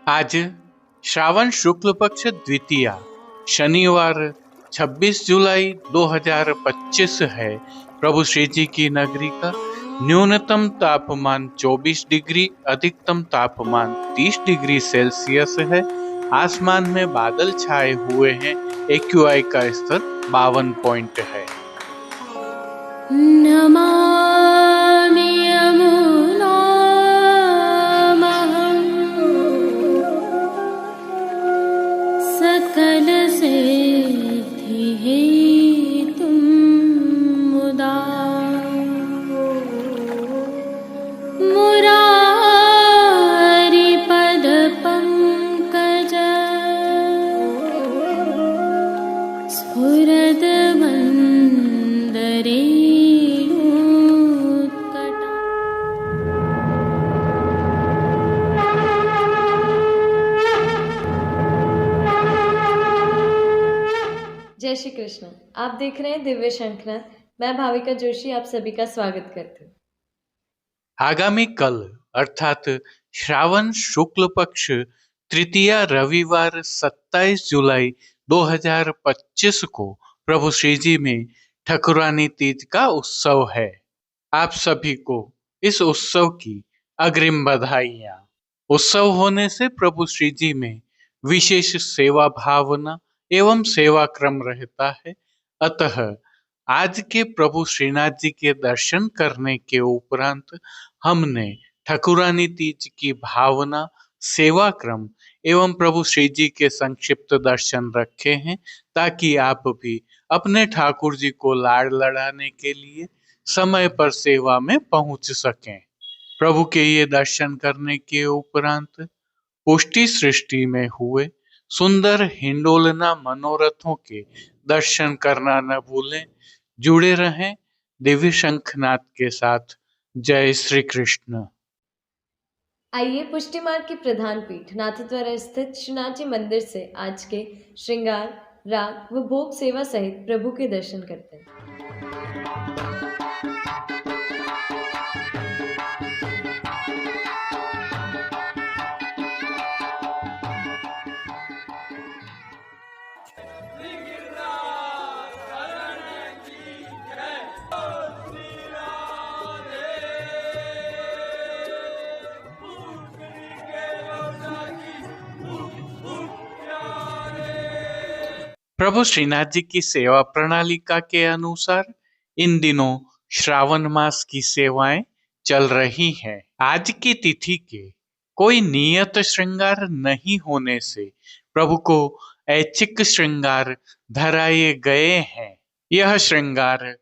आज श्रावण शुक्ल पक्ष द्वितीया शनिवार 26 जुलाई 2025 है। प्रभु श्री जी की नगरी का न्यूनतम तापमान 24 डिग्री, अधिकतम तापमान 30 डिग्री सेल्सियस है। आसमान में बादल छाए हुए हैं। AQI का स्तर 52 पॉइंट है। नमामि यमुनामहं सकलसिद्धिहेतुं मुदा मुरारिपदपङ्कज स्फुरद्वन्दरे जय श्री कृष्ण। आप देख रहे हैं दिव्य शंखनाद। मैं भाविका जोशी आप सभी का स्वागत करती हूँ। आगामी कल अर्थात श्रावण शुक्ल पक्ष तृतीया रविवार 27 जुलाई 2025 को प्रभु श्री जी में ठकुरानी तीज का उत्सव है। आप सभी को इस उत्सव की अग्रिम बधाइयाँ। उत्सव होने से प्रभु श्री जी में विशेष सेवा भावना एवं सेवा क्रम रहता है। अतः आज के प्रभु श्रीनाथ जी के दर्शन करने के उपरांत हमने ठकुरानी तीज की भावना, सेवा क्रम एवं प्रभु श्री जी के संक्षिप्त दर्शन रखे हैं, ताकि आप भी अपने ठाकुर जी को लाड़ लड़ाने के लिए समय पर सेवा में पहुंच सकें। प्रभु के ये दर्शन करने के उपरांत पुष्टि सृष्टि में हुए सुंदर हिंडोलना मनोरथों के दर्शन करना न भूलें। जुड़े रहें दिव्य शंखनाद के साथ। जय श्री कृष्ण। आइए पुष्टि मार्ग की प्रधान पीठ नाथद्वारा स्थित श्रीनाथ जी मंदिर से आज के श्रृंगार, राग व भोग सेवा सहित प्रभु के दर्शन करते हैं। प्रभु श्रीनाथ जी की सेवा प्रणालिका के अनुसार इन दिनों श्रावण मास की सेवाएं चल रही हैं। आज की तिथि के कोई नियत श्रृंगार नहीं होने से प्रभु को ऐच्छिक श्रृंगार धराए गए हैं। यह श्रृंगार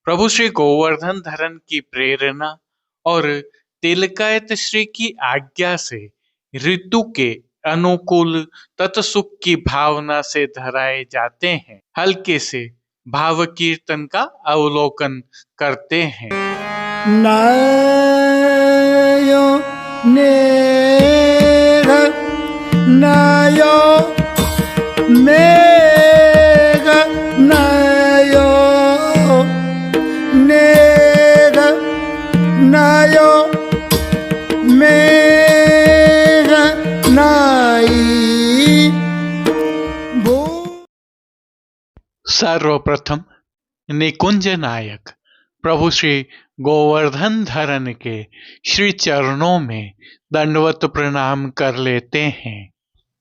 प्रभु श्री गोवर्धन धरन की प्रेरणा और तिलकायत श्री की आज्ञा से ऋतु के अनुकूल तत्सुख की भावना से धराए जाते हैं। हल्के से भाव कीर्तन का अवलोकन करते हैं। नायो नेघ नायो मेघ नायो नेघ नायो मेघ नाई भू। सर्वप्रथम निकुंज नायक प्रभु श्री गोवर्धन धरन के श्री चरणों में दंडवत प्रणाम कर लेते हैं।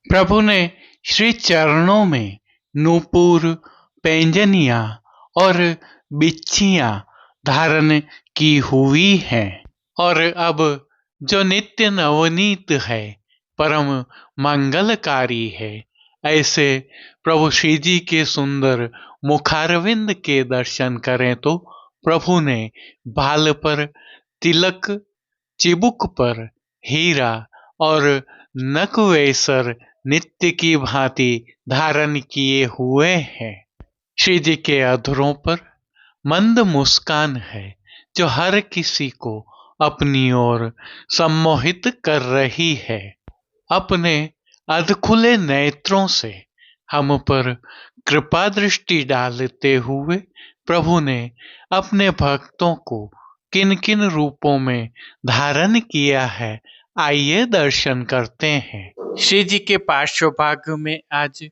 प्रभु ने श्री चरणों में नूपुर, पैंजनियां और बिच्छियां धारण की हुई हैं और अब जो नित्य नवनीत है, परम मंगलकारी है, ऐसे प्रभु श्री जी के सुंदर मुखारविंद के दर्शन करें तो प्रभु ने बाल पर तिलक, चिबुक पर हीरा और नकवेसर नित्य की भांति धारण किए हुए हैं। श्री जी के अधरों पर मंद मुस्कान है जो हर किसी को अपनी ओर सम्मोहित कर रही है। अपने अधखुले नेत्रों से हम पर कृपा दृष्टि डालते हुए प्रभु ने अपने भक्तों को किन किन रूपों में धारण किया है, आइए दर्शन करते हैं। श्री जी के पार्श्वभाग में आज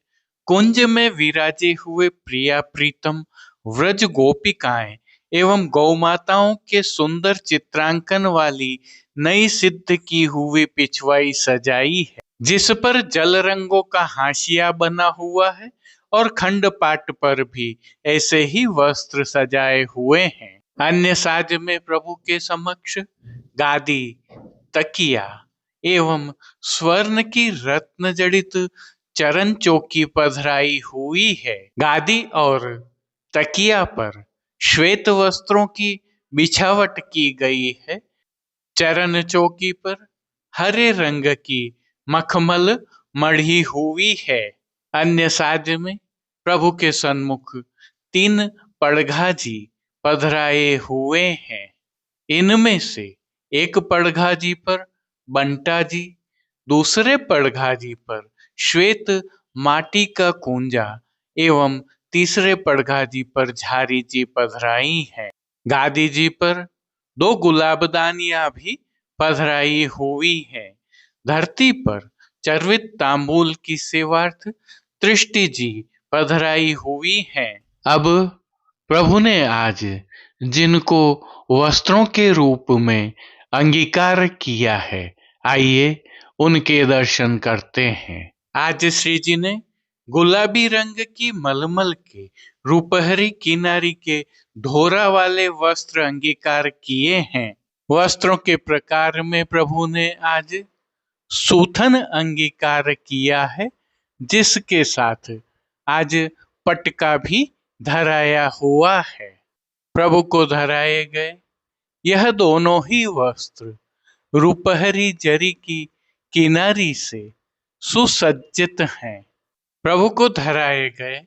कुंज में विराजे हुए प्रिया प्रीतम व्रज गोपिकाएं एवं गौ माताओं के सुंदर चित्रांकन वाली नई सिद्ध की हुई पिछवाई सजाई है, जिस पर जल रंगों का हाशिया बना हुआ है और खंड पाट पर भी ऐसे ही वस्त्र सजाए हुए हैं। अन्य साज में प्रभु के समक्ष गादी, तकिया एवं स्वर्ण की रत्न जड़ित चरण चौकी पधराई हुई है। गादी और तकिया पर श्वेत वस्त्रों की बिछावट की गई है। चरण चौकी पर हरे रंग की मखमल मढ़ी हुई है। अन्य साज में प्रभु के सन्मुख 3 पड़घाजी पधराए हुए हैं। इनमें से एक पड़घाजी पर बंटा जी, दूसरे पड़घाजी पर श्वेत माटी का कुंजा एवं तीसरे पड़घाजी पर झारी जी पधराई है। गादी जी पर 2 गुलाबदानियां भी पधराई हुई है। धरती पर चर्वित तांबूल की सेवार्थ तृष्टि जी पधराई हुई है। अब प्रभु ने आज जिनको वस्त्रों के रूप में अंगीकार किया है, आइए उनके दर्शन करते हैं। आज श्री जी ने गुलाबी रंग की मलमल के रुपहरी किनारी के धोरा वाले वस्त्र अंगीकार किए हैं। वस्त्रों के प्रकार में प्रभु ने आज सूथन अंगीकार किया है, जिसके साथ आज पटका भी धराया हुआ है। प्रभु को धराए गए यह दोनों ही वस्त्र रुपहरी जरी की किनारी से सुसज्जित हैं। प्रभु को धराए गए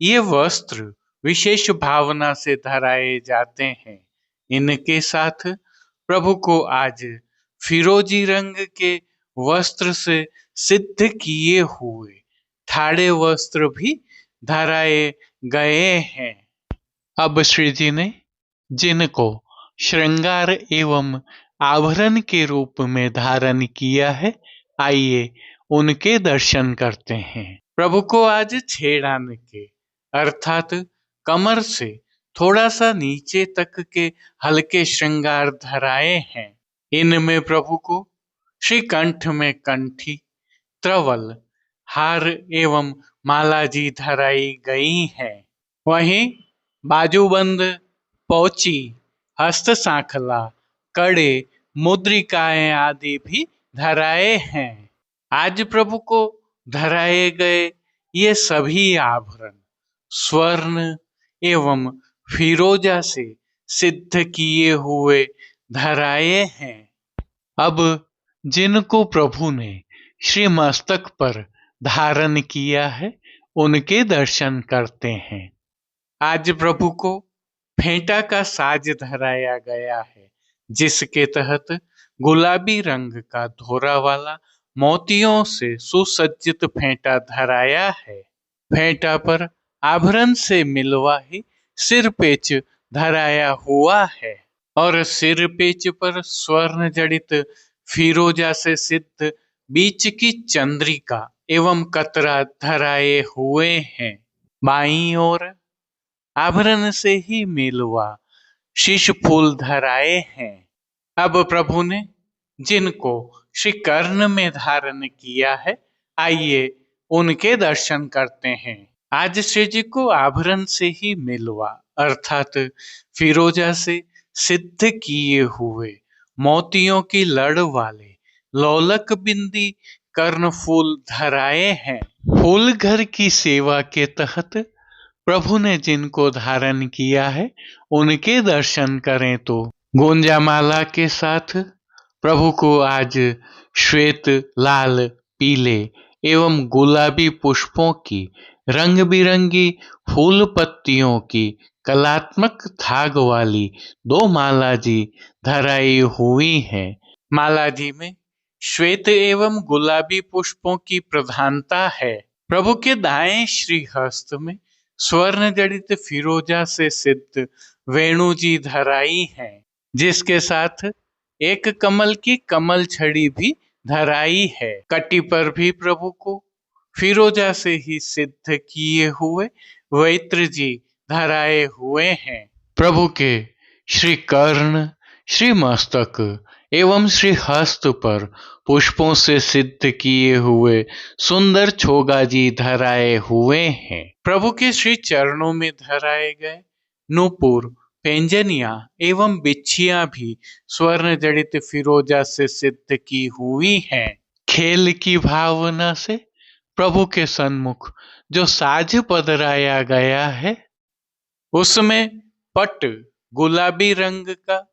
ये वस्त्र विशेष भावना से धराए जाते हैं। इनके साथ प्रभु को आज फिरोजी रंग के वस्त्र से सिद्ध किए हुए ठाड़े वस्त्र भी धराए गए हैं। अब श्री जी ने जिनको श्रृंगार एवं आभरण के रूप में धारण किया है, आइए उनके दर्शन करते हैं। प्रभु को आज छेड़ान के अर्थात कमर से थोड़ा सा नीचे तक के हल्के श्रृंगार धराए हैं। इनमें प्रभु को श्री कंठ में कंठी, त्रवल, हार एवं माला जी धराई गई है। वहीं बाजूबंद, पौची, हस्त सांखला, कड़े, मुद्रिकाएं आदि भी धराए हैं। आज प्रभु को धराए गए ये सभी आभरण स्वर्ण एवं फिरोजा से सिद्ध किए हुए धराए हैं। अब जिनको प्रभु ने श्री मस्तक पर धारण किया है, उनके दर्शन करते हैं। आज प्रभु को फेंटा का साज धराया गया है, जिसके तहत गुलाबी रंग का धोरा वाला मोतियों से सुसज्जित फेंटा धराया है। फेंटा पर आभरण से मिलवा ही सिर पेच धराया हुआ है और सिर पेच पर स्वर्ण जड़ित फिरोजा से सिद्ध बीच की चंद्रिका एवं कतरा धराए हुए हैं। बाईं ओर आभरण से ही मिलवा शीश फूल धराए हैं। अब प्रभु ने जिनको श्री कर्ण में धारण किया है, आइए उनके दर्शन करते हैं। आज श्री जी को आभरण से ही मिलवा अर्थात फिरोजा से सिद्ध किए हुए मोतियों की लड़ वाले लोलक बिंदी कर्ण फूल धराए हैं। फूल घर की सेवा के तहत प्रभु ने जिनको धारण किया है, उनके दर्शन करें तो गोंजामाला के साथ प्रभु को आज श्वेत, लाल, पीले एवं गुलाबी पुष्पों की रंग बिरंगी फूल पत्तियों की कलात्मक थाग वाली 2 माला जी धराई हुई हैं। माला जी में श्वेत एवं गुलाबी पुष्पों की प्रधानता है। प्रभु के दाएं श्रीहस्त में स्वर्ण जड़ित फिरोजा से सिद्ध वेणु जी धराई हैं, जिसके साथ एक कमल की कमल छड़ी भी धराई है। कटी पर भी प्रभु को फिरोजा से ही सिद्ध किए हुए वैत्र जी धराए हुए हैं। प्रभु के श्री कर्ण, श्री मस्तक एवं श्री हस्त पर पुष्पों से सिद्ध किए हुए सुंदर छोगा जी धराए हुए हैं। प्रभु के श्री चरणों में धराए गए नूपुर, पेंजनिया एवं बिच्छियां भी स्वर्ण जड़ित फिरोजा से सिद्ध की हुई हैं। खेल की भावना से प्रभु के सन्मुख जो साज पधराया गया है, उसमें पट गुलाबी रंग का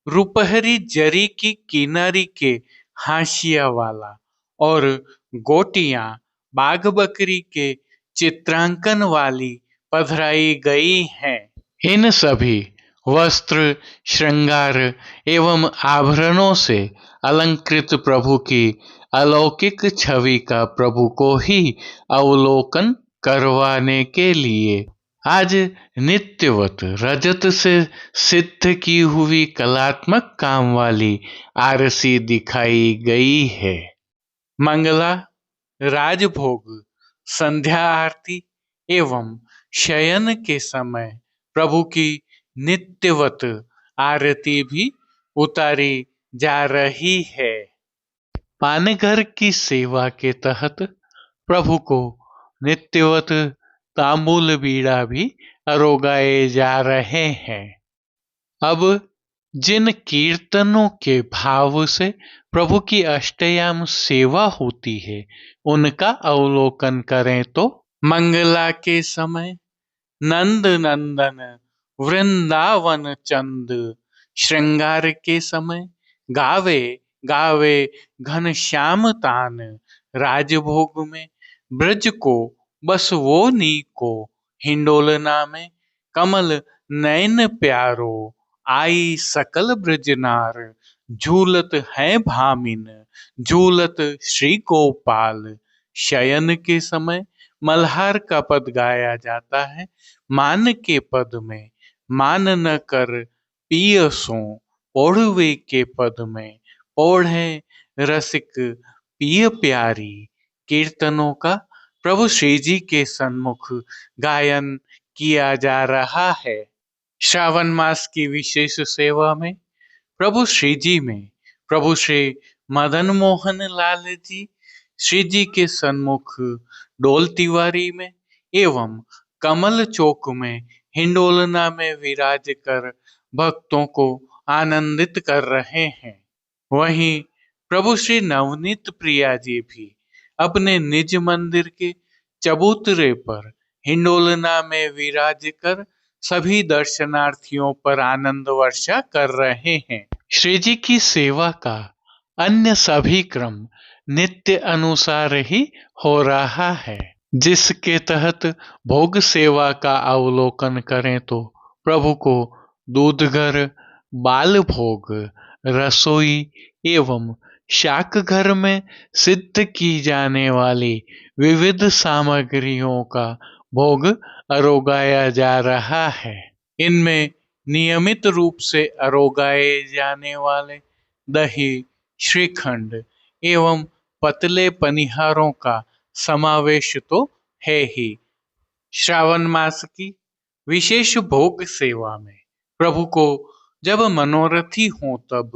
रुपहरी जरी की किनारी के हाशिया वाला और गोटियां बाघ बकरी के चित्रांकन वाली पधराई गई हैं। इन सभी वस्त्र, श्रृंगार एवं आभरणों से अलंकृत प्रभु की अलौकिक छवि का प्रभु को ही अवलोकन करवाने के लिए आज नित्यवत रजत से सिद्ध की हुई कलात्मक काम वाली आरसी दिखाई गई है। मंगला, राजभोग, संध्या आरती एवं शयन के समय प्रभु की नित्यवत आरती भी उतारी जा रही है। पानघर की सेवा के तहत प्रभु को नित्यवत तांबूल बीड़ा भी अरोगाए जा रहे हैं। अब जिन कीर्तनों के भाव से प्रभु की अष्टयाम सेवा होती है, उनका अवलोकन करें तो मंगला के समय नंद नंदन वृंदावन चंद, श्रृंगार के समय गावे गावे घनश्याम तान, राजभोग में ब्रज को बस वो नीको, हिंडोलना में कमल नयन प्यारो, आई सकल ब्रजनार, झूलत है भामिन, झूलत श्री गोपाल। शयन के समय मल्हार का पद गाया जाता है। मान के पद में मान न कर पियसों, ओढ़वे के पद में ओढ़े रसिक पिय प्यारी। कीर्तनों का प्रभु श्री जी के सन्मुख गायन किया जा रहा है। श्रावण मास की विशेष सेवा में प्रभु श्री जी में प्रभु श्री मदन मोहन लाल जी श्री जी के सन्मुख डोल तिवारी में एवं कमल चौक में हिंडोलना में विराज कर भक्तों को आनंदित कर रहे हैं। वहीं प्रभु श्री नवनीत प्रिया जी भी अपने निज मंदिर के चबूतरे पर हिंडोलना में विराज कर सभी दर्शनार्थियों पर आनंद वर्षा कर रहे हैं। श्री जी की सेवा का अन्य सभी क्रम नित्य अनुसार ही हो रहा है, जिसके तहत भोग सेवा का अवलोकन करें तो प्रभु को दूधघर, बाल भोग, रसोई एवं शाक घर में सिद्ध की जाने वाली विविध सामग्रियों का भोग अरोगाया जा रहा है। इनमें नियमित रूप से अरोगाए जाने वाले दही, श्रीखंड एवं पतले पनिहारों का समावेश तो है ही। श्रावण मास की विशेष भोग सेवा में प्रभु को जब मनोरथी हो तब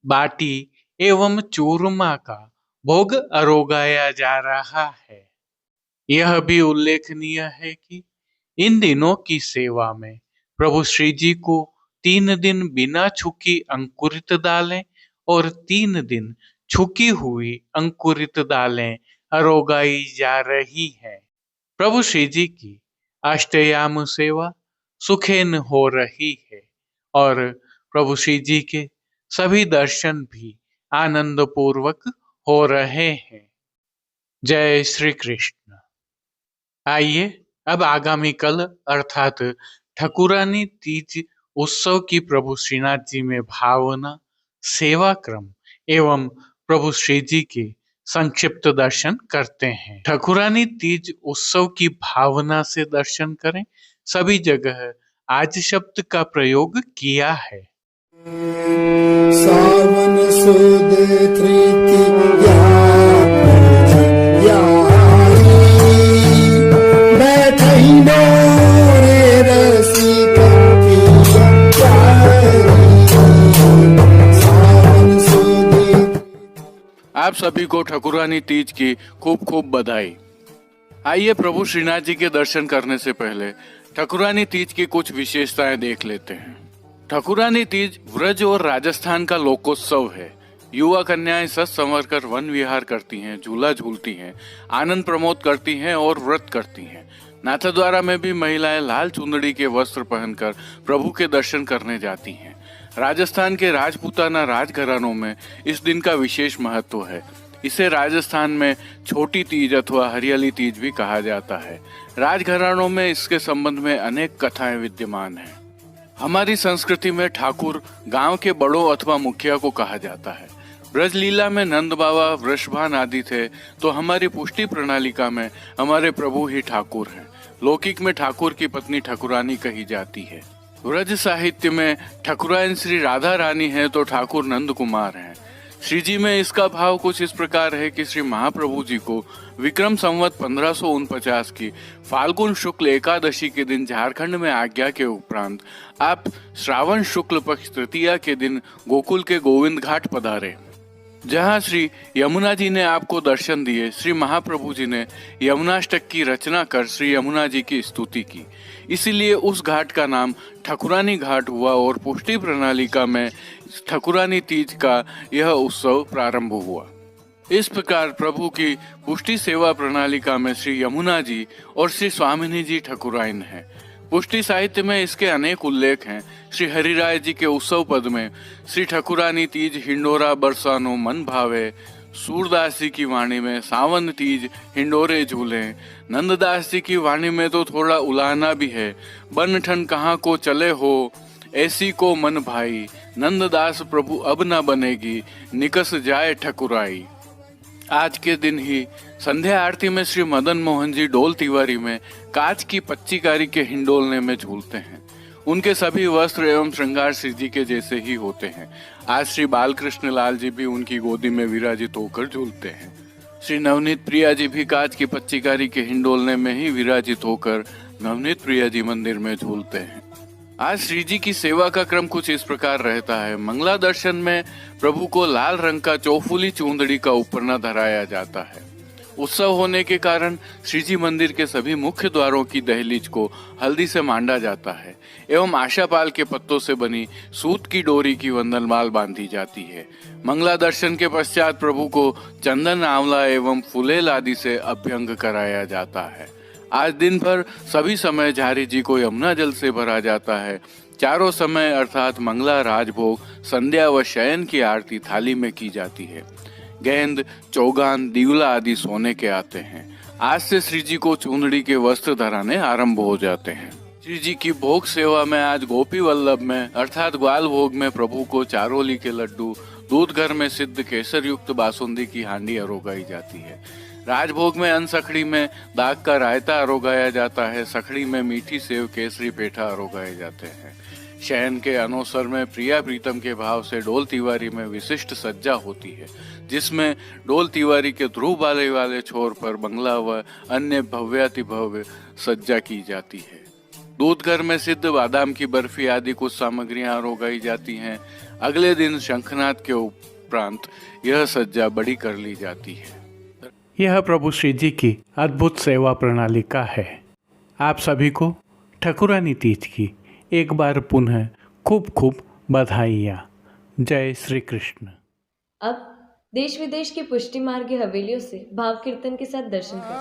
बाटी एवं चूरमा का भोग अरोगाया जा रहा है। यह भी उल्लेखनीय है कि इन दिनों की सेवा में प्रभु श्री जी को 3 दिन बिना छुकी अंकुरित दालें और 3 दिन छुकी हुई अंकुरित दालें अरोगाई जा रही है। प्रभु श्री जी की अष्टयाम सेवा सुखेन हो रही है और प्रभु श्री जी के सभी दर्शन भी आनंद पूर्वक हो रहे हैं। जय श्री कृष्ण। आइए अब आगामी कल अर्थात ठकुरानी तीज उत्सव की प्रभु श्रीनाथ जी में भावना, सेवा क्रम एवं प्रभु श्री जी के संक्षिप्त दर्शन करते हैं। ठकुरानी तीज उत्सव की भावना से दर्शन करें। सभी जगह आज शब्द का प्रयोग किया है। सावन सुद तृतीया बैठई मोरे रसिक आप सभी को ठकुरानी तीज की खूब खूब बधाई। आइए प्रभु श्रीनाथ जी के दर्शन करने से पहले ठकुरानी तीज की कुछ विशेषताएं देख लेते हैं। ठकुरानी तीज व्रज और राजस्थान का लोकोत्सव है। युवा कन्याएं सज संवर कर वन विहार करती हैं, झूला झूलती हैं, आनंद प्रमोद करती हैं और व्रत करती हैं। नाथद्वारा में भी महिलाएं लाल चुंदड़ी के वस्त्र पहनकर प्रभु के दर्शन करने जाती हैं। राजस्थान के राजपूताना राजघरानों में इस दिन का विशेष महत्व है। इसे राजस्थान में छोटी तीज अथवा हरियाली तीज भी कहा जाता है। राजघरानों में इसके संबंध में अनेक कथाएं विद्यमान हैं। हमारी संस्कृति में ठाकुर गांव के बड़ों अथवा मुखिया को कहा जाता है। ब्रजलीला में नंद बाबा वृषभान आदि थे, तो हमारी पुष्टि प्रणालिका में हमारे प्रभु ही ठाकुर हैं। लौकिक में ठाकुर की पत्नी ठकुरानी कही जाती है। व्रज साहित्य में ठकुराइन श्री राधा रानी है तो ठाकुर नंद कुमार हैं। श्री जी में इसका भाव कुछ इस प्रकार है कि श्री महाप्रभु जी को विक्रम संवत 1549 की फाल्गुन शुक्ल एकादशी के दिन झारखंड में आज्ञा के उपरांत आप श्रावण शुक्ल पक्ष तृतीया के दिन गोकुल के गोविंद घाट पधारे, जहां श्री यमुना जी ने आपको दर्शन दिए। श्री महाप्रभु जी ने यमुनाष्टक की रचना कर श्री यमुना जी की स्तुति की, इसीलिए उस घाट का नाम ठकुरानी घाट हुआ और पुष्टि प्रणालिका में ठकुरानी तीज का यह उत्सव प्रारंभ हुआ। इस प्रकार प्रभु की पुष्टि सेवा प्रणालिका में श्री यमुना जी और श्री स्वामिनी जी ठकुराइन है। पुष्टि साहित्य में इसके अनेक उल्लेख हैं। श्री हरिराय जी के उत्सव पद में श्री ठकुरानी तीज हिंडोरा बरसानो मन भावे, सूरदास जी की वाणी में सावन तीज हिंडोरे झूले, नंददास जी की वाणी में तो थोड़ा उलाहना भी है, बन ठन कहाँ को चले हो ऐसी को मन भाई, नंददास प्रभु अब न बनेगी निकस जाए ठकुराई। आज के दिन ही संध्या आरती में श्री मदन मोहन जी डोल तिवारी में कांच की पच्चीकारी के हिंडोलने में झूलते हैं। उनके सभी वस्त्र एवं श्रृंगार श्री जी के जैसे ही होते हैं। आज श्री बालकृष्ण लाल जी भी उनकी गोदी में विराजित होकर झूलते हैं। श्री नवनीत प्रिया जी भी कांच की पच्चीकारी के हिंडोलने में ही विराजित होकर नवनीत प्रिया जी मंदिर में झूलते हैं। आज श्री जी की सेवा का क्रम कुछ इस प्रकार रहता है। मंगला दर्शन में प्रभु को लाल रंग का चौफुली चूंदड़ी का उपरना धराया जाता है। उत्सव होने के कारण श्री जी मंदिर के सभी मुख्य द्वारों की दहलीज को हल्दी से मांडा जाता है एवं आशापाल के पत्तों से बनी सूत की डोरी की वंदनमाल बांधी जाती है। मंगला दर्शन के पश्चात प्रभु को चंदन, आंवला एवं फुलेल आदि से अभ्यंग कराया जाता है। आज दिन भर सभी समय झारी जी को यमुना जल से भरा जाता है। चारों समय अर्थात मंगला, राजभोग, संध्या व शयन की आरती थाली में की जाती है। गेंद, चौगान, दिवला आदि सोने के आते हैं। आज से श्री जी को चूंदड़ी के वस्त्र धराने आरंभ हो जाते हैं। श्री जी की भोग सेवा में आज गोपी वल्लभ में अर्थात ग्वाल भोग में प्रभु को चारोली के लड्डू, दूध घर में सिद्ध केसर युक्त बासुंदी की हांडी अरोगाई जाती है। राजभोग में अनसखड़ी में दाग का रायता अरोगाया जाता है। सखड़ी में मीठी सेव, केसरी पेठा अरोगाए जाते हैं। शयन के अनोसर में प्रिया प्रीतम के भाव से डोल तिवारी में विशिष्ट सज्जा होती है, जिसमें डोल तिवारी के ध्रुव बाले वाले छोर पर बंगला व अन्य भव्याति भव्य सज्जा की जाती है। दूध घर में सिद्ध बादाम की बर्फी आदि कुछ सामग्रियां अरोगाई जाती हैं। अगले दिन शंखनाद के उपरांत यह सज्जा बड़ी कर ली जाती है। यह प्रभु श्री जी की अद्भुत सेवा प्रणालिका है। आप सभी को ठकुरानी तीज की एक बार पुनः खूब खूब बधाइयाँ। जय श्री कृष्ण। अब देश विदेश की पुष्टि मार्ग हवेलियों से भाव कीर्तन के साथ दर्शन करें।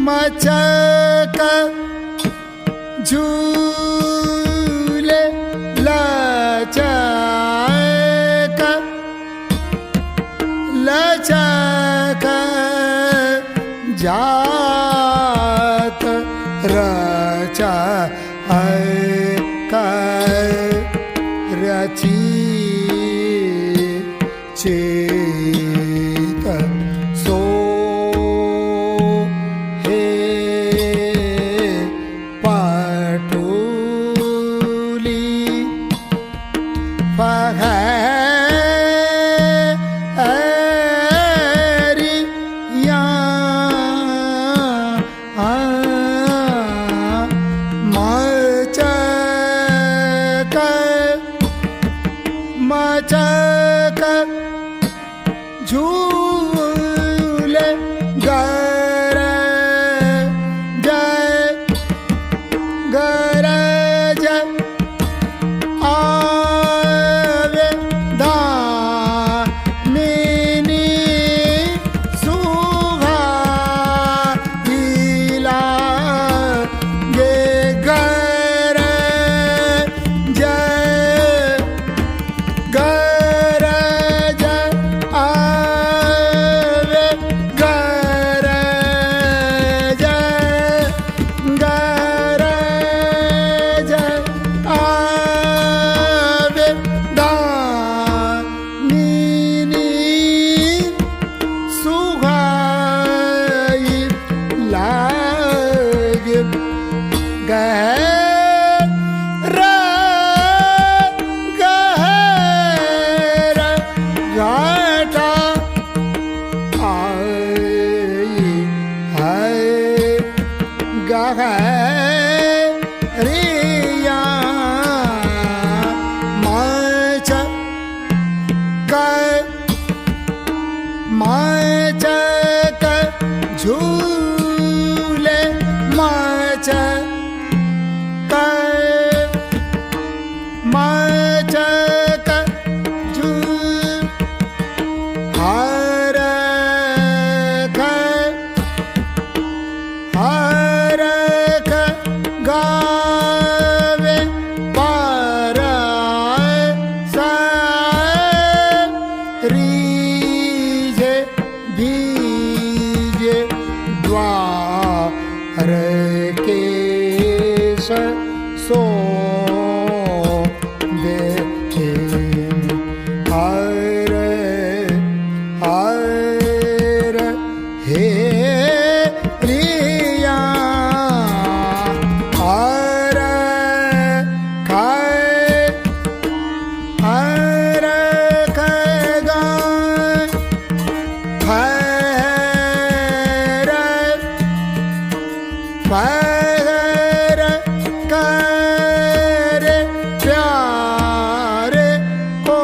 मचक झूले लचक लचक जात रचा का चित सो हे पटुली फहरिया मचक झूले गरज आवे दामिनी सुहागिला गे गरज आवे गरज आवे दामिनी सुहाई लागे गहरा घाटा गहरिया मचक झूले मचक झूल हर गावे पर रीजे भीजे द्वार के सो देखे हर हे रिया हर गा फर करे प्यारे को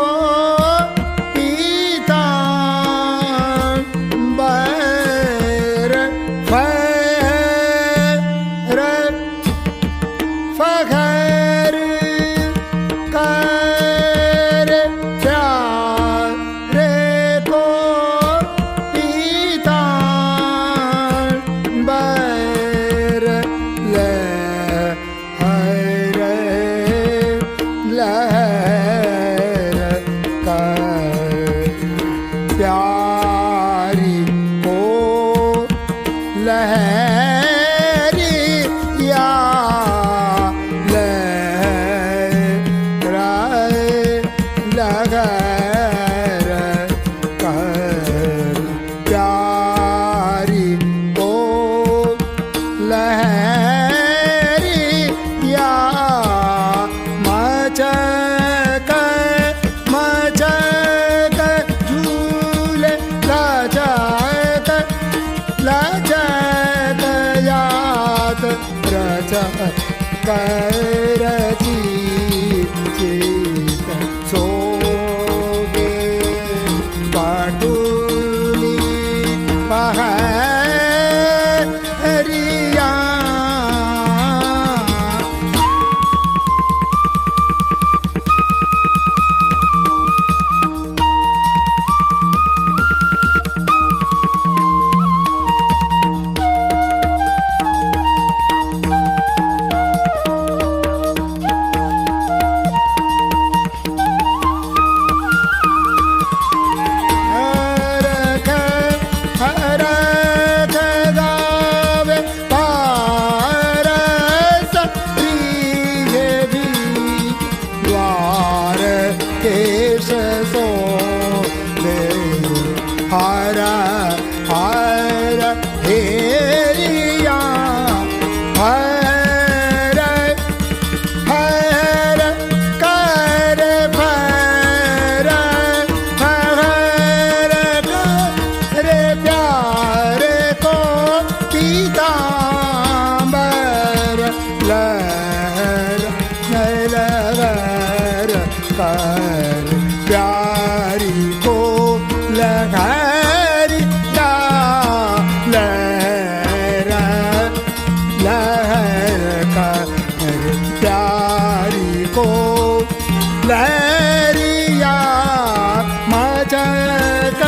मचक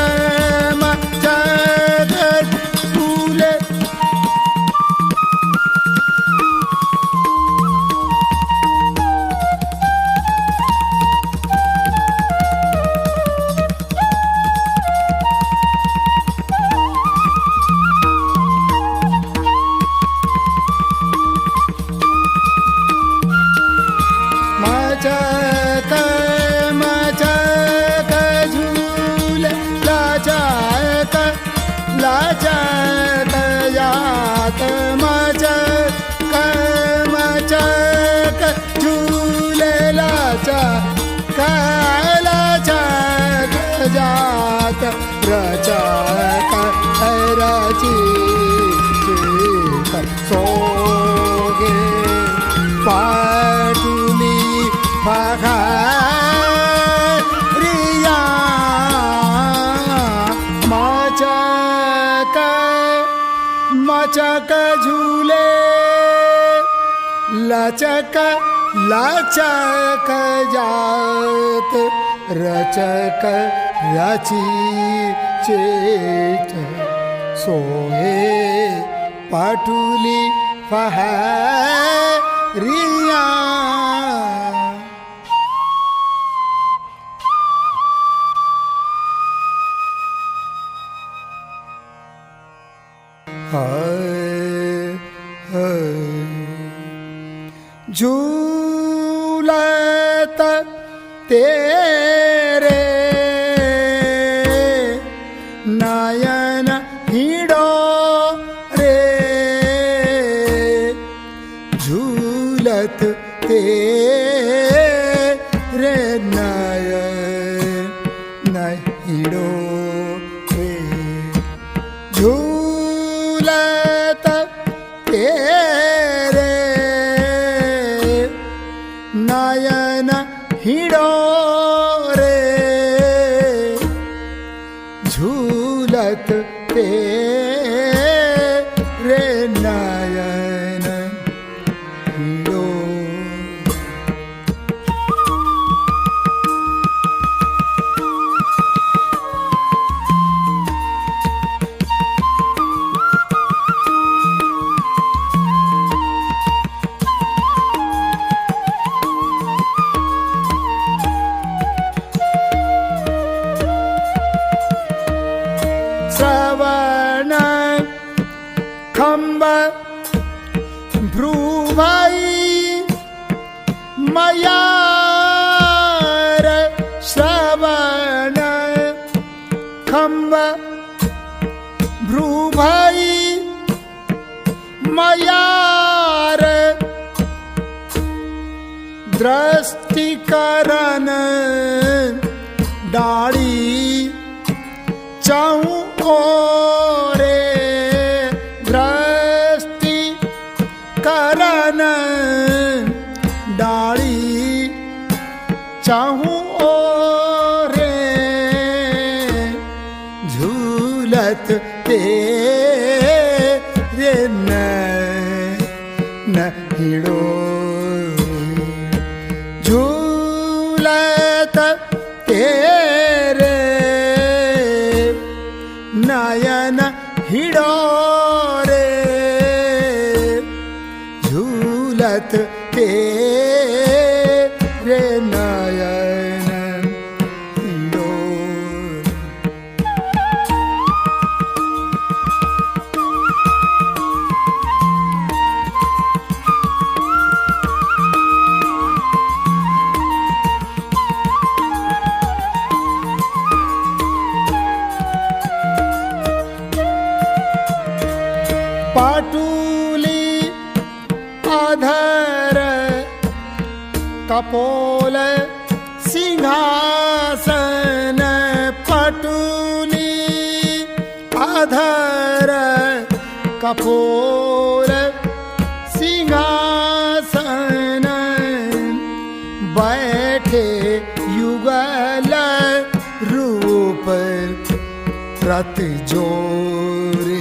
मचक झूले मचक मचक झूले लाचक लाचक यात मचक मचक झूले लाचक लाचक जात रचक रची सोगे पाटुली पहारिया मचक मचक झूले लचक लचक जात रचक रची चेत सोहे पाटुली पहारिया झूलत तेरे नयन हिड़ो रे झूलत तेरे नयन हिड़ो रे झूलत तेरे नयन हिड़ो रे झूलत तेरे नयन हिड़ो श्रवण खंब भ्रुभाई मयार श्रवण खंब भ्रुभाई मयार दृष्टिकरण डाली चाहूं ओरे दृष्टि करन डाली चाहूं ओरे झूलत तेरे न हिड़ो झूलत तेरे नयन हिड़ो रे झूलत तेरे नयन हिड़ो पाटुली आधर कपोल सिंहासन पाटुली आधर कपोल सिंहासन बैठे युगल रूप रत जोरे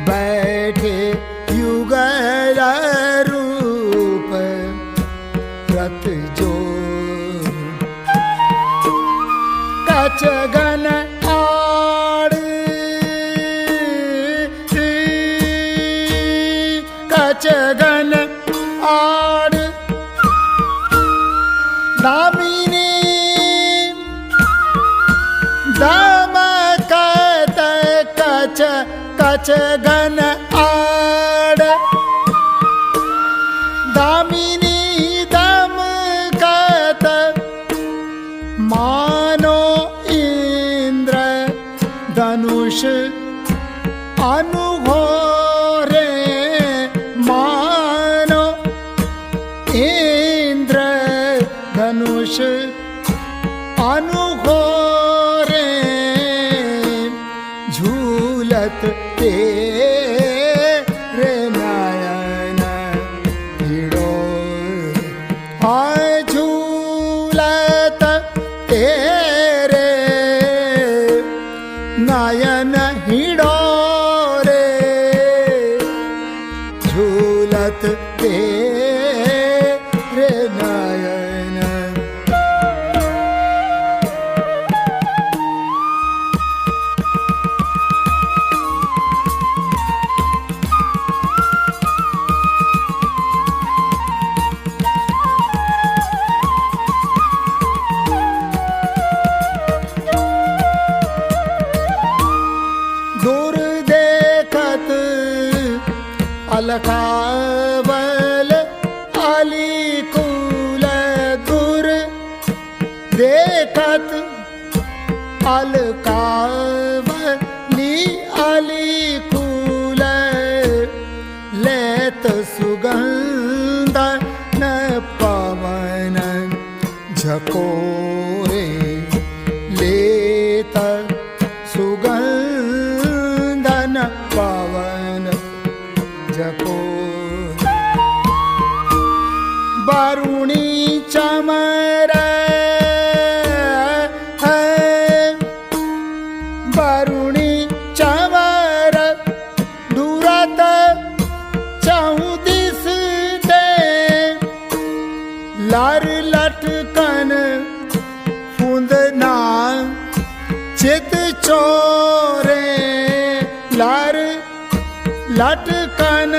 बैठे युगल रूप रत जोरे कचगन आड़ कचगन आड़ दामिनी दमकत कच कचगन आड़ दामिनी दमकत मानो इंद्र धनुष अनुघोरे मानो इंद्र धनुष अनुघोरे झूलत तेरे नयन हिडोरे झूलत तेरे नयन हिडोरे झूलत तेरे नयन दूर देखत अलकावल अलीकुल दूर देखत अलकावली अलीकुल लेत सुगंध न पवन झकोरे लेत सुगंधन पवन जको बारुणी चमर बारुणी चमर दूरत चौदिस दे लार लटकन फूंदना चित चोरे लार लटकन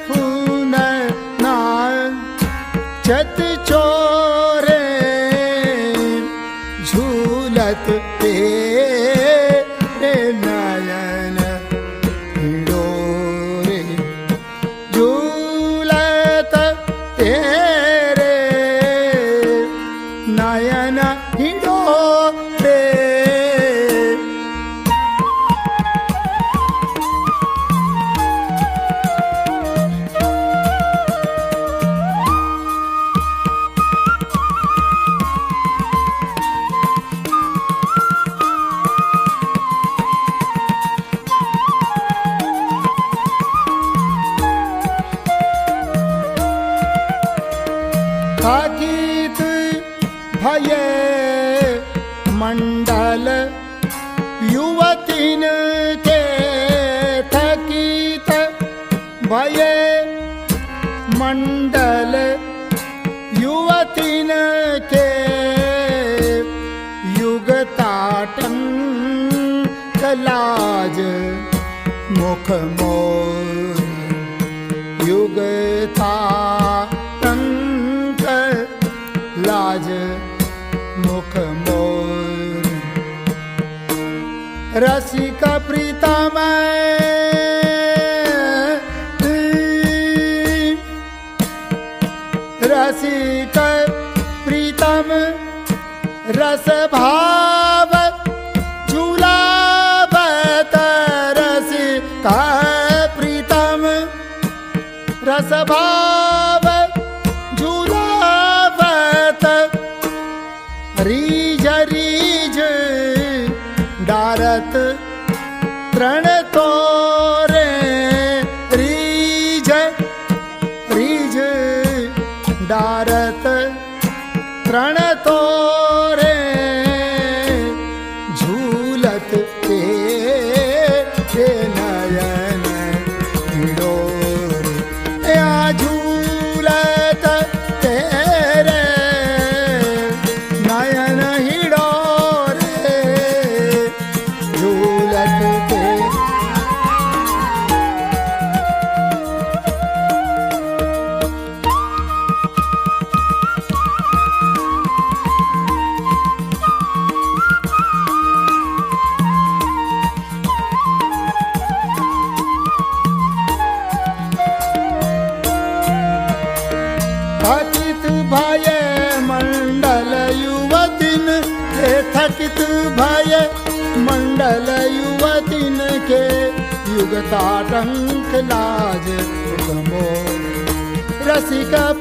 फून नान चित चोरे झूलत तेरे नयन हिडोरे झूलत तेरे नयन हिडोरे थकित भय मंडल युवतीन के थकित भय मंडल युवतीन के युगताटंक लाज मुख मोर युगताटंक लाज मुख मोर रसिक प्रीतम रसिक प्रीतम रस भाव झूलावत रसिक प्रीतम रस भाव झूलावत रीझ रीझ डारत तृण तोरे रीझ रीझ डारत तृण तोरे झूलत तेरे नयन हिडोरे या झूलत तेरे नयन हिडोरे थकित भय मंडल युवतिन के युगताटंक लाज उगमो रसिका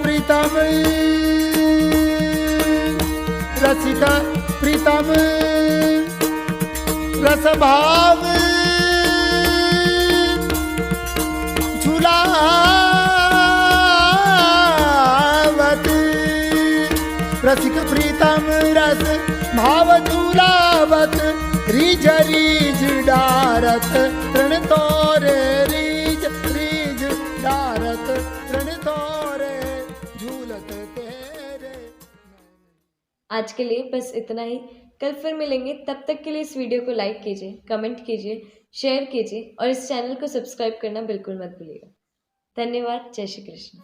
प्रीतम रसभाव झुलावत रसिक प्रीतम रस भाव झुलावत रीज रीज डारत तृण तोरे रीज रीज डारत तृण तोरे झूलत तेरे। आज के लिए बस इतना ही। कल फिर मिलेंगे, तब तक के लिए इस वीडियो को लाइक कीजिए, कमेंट कीजिए, शेयर कीजिए और इस चैनल को सब्सक्राइब करना बिल्कुल मत भूलिएगा। धन्यवाद। जय श्री कृष्ण।